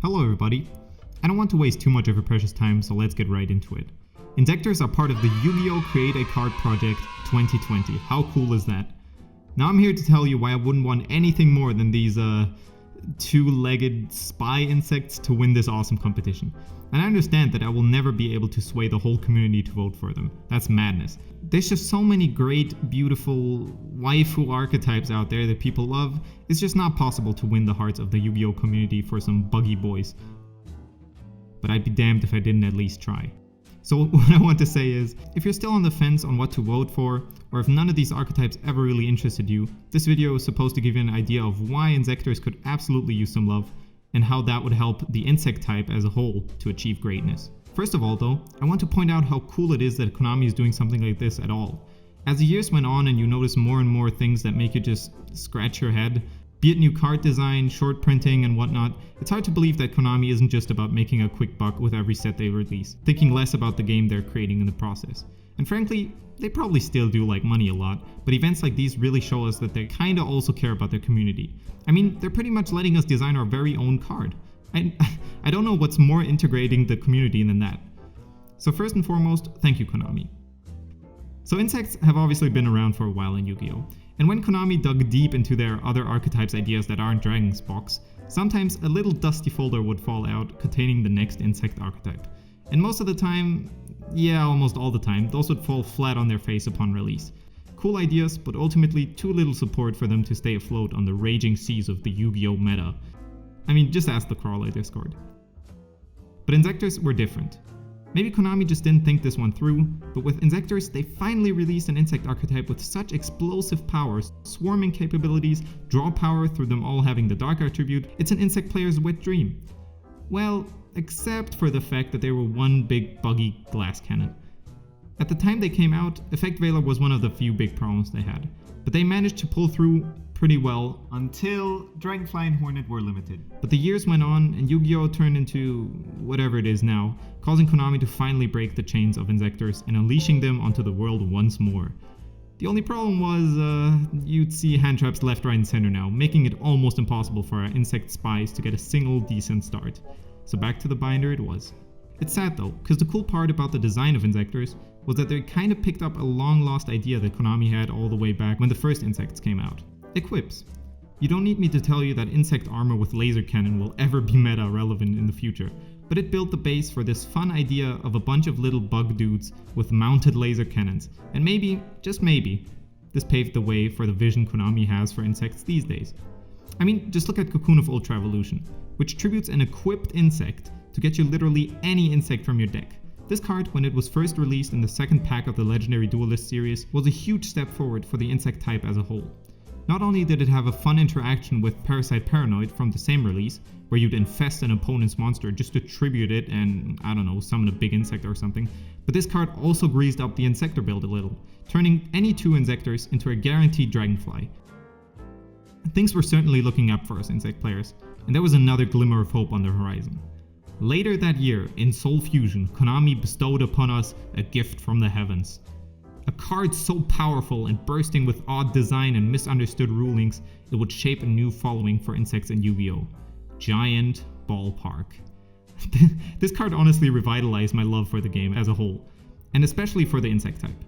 Hello everybody. I don't want to waste too much of your precious time, so let's get right into it. Inzektors are part of the Yu-Gi-Oh! Create a Card Project 2020. How cool is that? Now I'm here to tell you why I wouldn't want anything more than these two-legged spy insects to win this awesome competition. And I understand that I will never be able to sway the whole community to vote for them. That's madness. There's just so many great, beautiful waifu archetypes out there that people love. It's just not possible to win the hearts of the Yu-Gi-Oh! Community for some buggy boys. But I'd be damned if I didn't at least try. So what I want to say is, if you're still on the fence on what to vote for, or if none of these archetypes ever really interested you, this video is supposed to give you an idea of why Inzektors could absolutely use some love, and how that would help the insect type as a whole to achieve greatness. First of all though, I want to point out how cool it is that Konami is doing something like this at all. As the years went on and you notice more and more things that make you just scratch your head, be it new card design, short printing and whatnot, it's hard to believe that Konami isn't just about making a quick buck with every set they release, thinking less about the game they're creating in the process. And frankly, they probably still do like money a lot, but events like these really show us that they kinda also care about their community. I mean, they're pretty much letting us design our very own card. I don't know what's more integrating the community than that. So first and foremost, thank you Konami. So insects have obviously been around for a while in Yu-Gi-Oh! And when Konami dug deep into their other archetypes ideas that aren't Dragon's box, sometimes a little dusty folder would fall out containing the next insect archetype. And most of the time, yeah, almost all the time, those would fall flat on their face upon release. Cool ideas, but ultimately too little support for them to stay afloat on the raging seas of the Yu-Gi-Oh! Meta. I mean, just ask the Crawler Discord. But Inzektors were different. Maybe Konami just didn't think this one through, but with Inzektors, they finally released an insect archetype with such explosive powers, swarming capabilities, draw power through them all having the dark attribute. It's an insect player's wet dream. Well, except for the fact that they were one big buggy glass cannon. At the time they came out, Effect Veiler was one of the few big problems they had, but they managed to pull through pretty well until Dragonfly and Hornet were limited. But the years went on and Yu-Gi-Oh! Turned into whatever it is now, causing Konami to finally break the chains of Inzektors and unleashing them onto the world once more. The only problem was, you'd see hand traps left, right and center now, making it almost impossible for our insect spies to get a single decent start. So back to the binder it was. It's sad though, because the cool part about the design of Inzektors was that they kinda picked up a long lost idea that Konami had all the way back when the first insects came out. Equips. You don't need me to tell you that insect armor with laser cannon will ever be meta relevant in the future, but it built the base for this fun idea of a bunch of little bug dudes with mounted laser cannons, and maybe, just maybe, this paved the way for the vision Konami has for insects these days. I mean, just look at Cocoon of Ultra Evolution, which tributes an equipped insect to get you literally any insect from your deck. This card, when it was first released in the second pack of the Legendary Duelist series, was a huge step forward for the insect type as a whole. Not only did it have a fun interaction with Parasite Paranoid from the same release, where you'd infest an opponent's monster just to tribute it and, I don't know, summon a big insect or something, but this card also greased up the Inzektor build a little, turning any two Inzektors into a guaranteed Dragonfly. Things were certainly looking up for us insect players, and there was another glimmer of hope on the horizon. Later that year, in Soul Fusion, Konami bestowed upon us a gift from the heavens. A card so powerful and bursting with odd design and misunderstood rulings, it would shape a new following for insects in Yu-Gi-Oh! Giant Ballpark. This card honestly revitalized my love for the game as a whole, and especially for the insect type.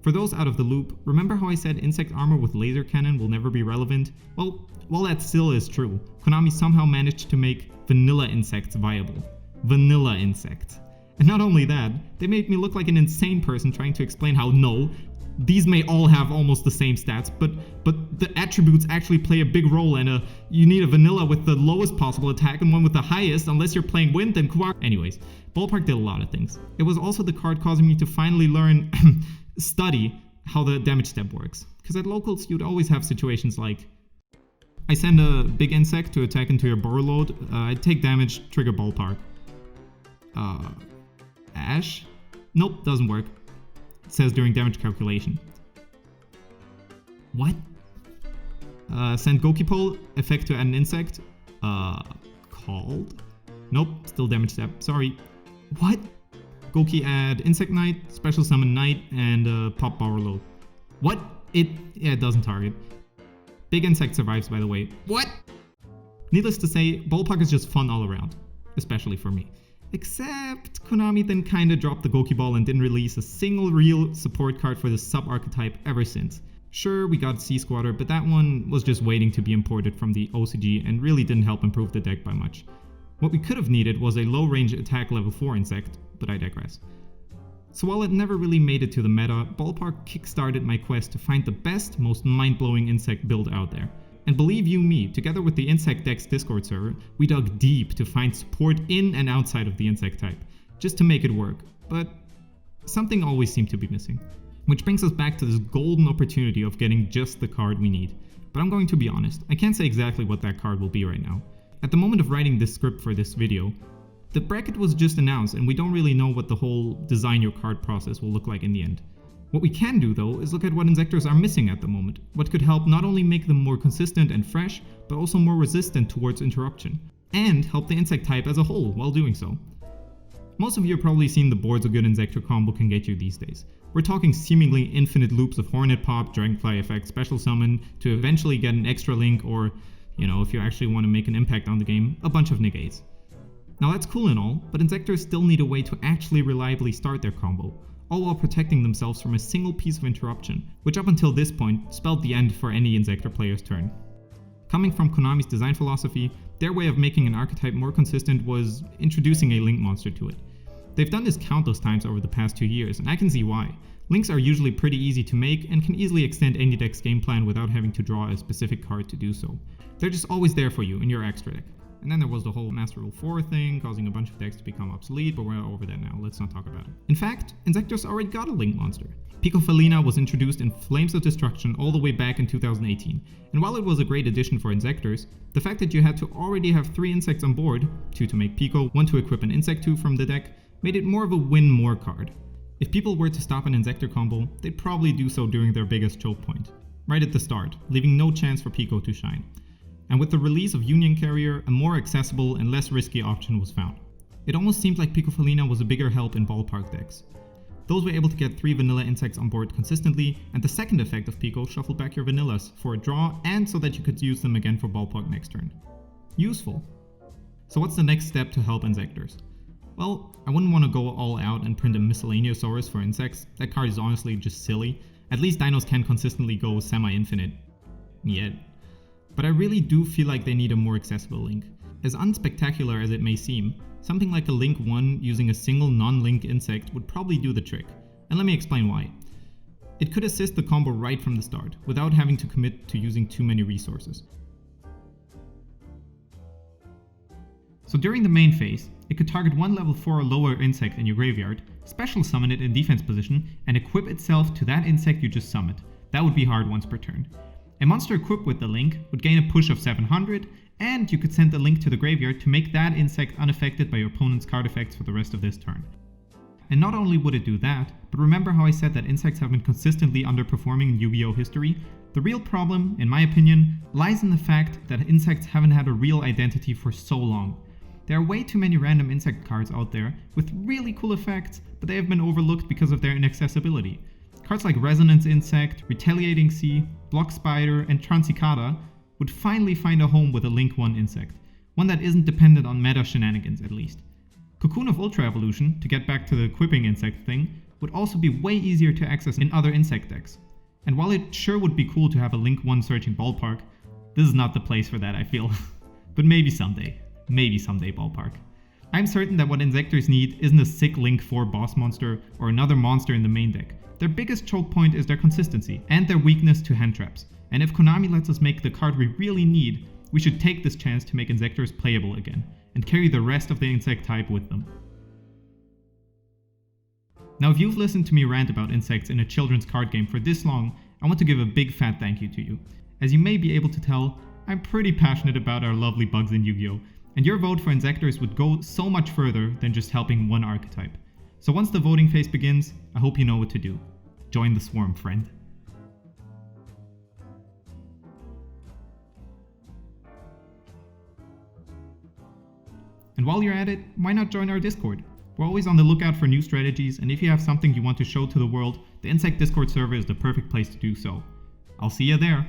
For those out of the loop, remember how I said insect armor with laser cannon will never be relevant? Well, while that still is true, Konami somehow managed to make vanilla insects viable. Vanilla insects. And not only that, they made me look like an insane person trying to explain how no, these may all have almost the same stats, but the attributes actually play a big role, and you need a vanilla with the lowest possible attack and one with the highest unless you're playing wind and Kuwar. Anyways, Ballpark did a lot of things. It was also the card causing me to finally learn, study how the damage step works. Because at locals you'd always have situations like, I send a big insect to attack into your borrow load, I take damage, trigger Ballpark. Ash? Nope, doesn't work. It says during damage calculation. What? Send Gokipole, effect to add an insect. Called? Nope, still damage step, sorry. What? Goki add Insect Knight, Special Summon Knight, and pop Borrow Load. What? It doesn't target. Big Insect survives, by the way. What? Needless to say, Ballpark is just fun all around. especially for me. Except Konami then kinda dropped the Goki ball and didn't release a single real support card for the sub-archetype ever since. Sure, we got C-Squatter, but that one was just waiting to be imported from the OCG and really didn't help improve the deck by much. What we could have needed was a low-range attack level 4 insect, but I digress. So while it never really made it to the meta, Ballpark kickstarted my quest to find the best, most mind-blowing insect build out there. And believe you me, together with the Insect Decks Discord server, we dug deep to find support in and outside of the insect type, just to make it work, but something always seemed to be missing. Which brings us back to this golden opportunity of getting just the card we need. But I'm going to be honest, I can't say exactly what that card will be right now. At the moment of writing this script for this video, the bracket was just announced and we don't really know what the whole design your card process will look like in the end. What we can do though is look at what Inzektors are missing at the moment, what could help not only make them more consistent and fresh, but also more resistant towards interruption, and help the insect type as a whole while doing so. Most of you have probably seen the boards a good Inzektor combo can get you these days. We're talking seemingly infinite loops of Hornet Pop, Dragonfly Effect, Special Summon, to eventually get an extra link or, if you actually want to make an impact on the game, a bunch of negates. Now that's cool and all, but Inzektors still need a way to actually reliably start their combo, all while protecting themselves from a single piece of interruption, which up until this point spelled the end for any Inzektor player's turn. Coming from Konami's design philosophy, their way of making an archetype more consistent was introducing a link monster to it. They've done this countless times over the past 2 years, and I can see why. Links are usually pretty easy to make and can easily extend any deck's game plan without having to draw a specific card to do so. They're just always there for you in your extra deck. And then there was the whole Master Rule 4 thing, causing a bunch of decks to become obsolete, but we're over that now, let's not talk about it. In fact, Inzektors already got a link monster. Picofalena was introduced in Flames of Destruction all the way back in 2018, and while it was a great addition for Inzektors, the fact that you had to already have 3 insects on board, 2 to make Peeko, 1 to equip an Insect 2 from the deck, made it more of a win more card. If people were to stop an Inzektor combo, they'd probably do so during their biggest choke point, right at the start, leaving no chance for Peeko to shine. And with the release of Union Carrier, a more accessible and less risky option was found. It almost seemed like Picofalena was a bigger help in ballpark decks. Those were able to get 3 vanilla insects on board consistently, and the second effect of Peeko shuffled back your vanillas for a draw and so that you could use them again for ballpark next turn. Useful. So what's the next step to help Inzektors? Well, I wouldn't want to go all out and print a Miscellaneousaurus for insects, that card is honestly just silly. At least dinos can consistently go semi-infinite. Yet. But I really do feel like they need a more accessible link. As unspectacular as it may seem, something like a Link 1 using a single non-link insect would probably do the trick, and let me explain why. It could assist the combo right from the start, without having to commit to using too many resources. So during the main phase, it could target 1 level 4 or lower insect in your graveyard, special summon it in defense position, and equip itself to that insect you just summoned. That would be hard once per turn. A monster equipped with the link would gain a push of 700, and you could send the link to the graveyard to make that insect unaffected by your opponent's card effects for the rest of this turn. And not only would it do that, but remember how I said that insects have been consistently underperforming in Yu-Gi-Oh history? The real problem, in my opinion, lies in the fact that insects haven't had a real identity for so long. There are way too many random insect cards out there with really cool effects, but they have been overlooked because of their inaccessibility. Cards like Resonance Insect, Retaliating Sea, Block Spider, and Cicada would finally find a home with a Link 1 insect, one that isn't dependent on meta shenanigans at least. Cocoon of Ultra Evolution, to get back to the equipping insect thing, would also be way easier to access in other insect decks. And while it sure would be cool to have a Link 1 searching ballpark, this is not the place for that, I feel. But maybe someday. Maybe someday, ballpark. I'm certain that what Inzektors need isn't a sick Link 4 boss monster or another monster in the main deck. Their biggest choke point is their consistency and their weakness to hand traps. And if Konami lets us make the card we really need, we should take this chance to make Inzektors playable again, and carry the rest of the insect type with them. Now if you've listened to me rant about insects in a children's card game for this long, I want to give a big fat thank you to you. As you may be able to tell, I'm pretty passionate about our lovely bugs in Yu-Gi-Oh! And your vote for Inzektors would go so much further than just helping one archetype. So once the voting phase begins, I hope you know what to do. Join the swarm, friend. And while you're at it, why not join our Discord? We're always on the lookout for new strategies, and if you have something you want to show to the world, the Insect Discord server is the perfect place to do so. I'll see you there.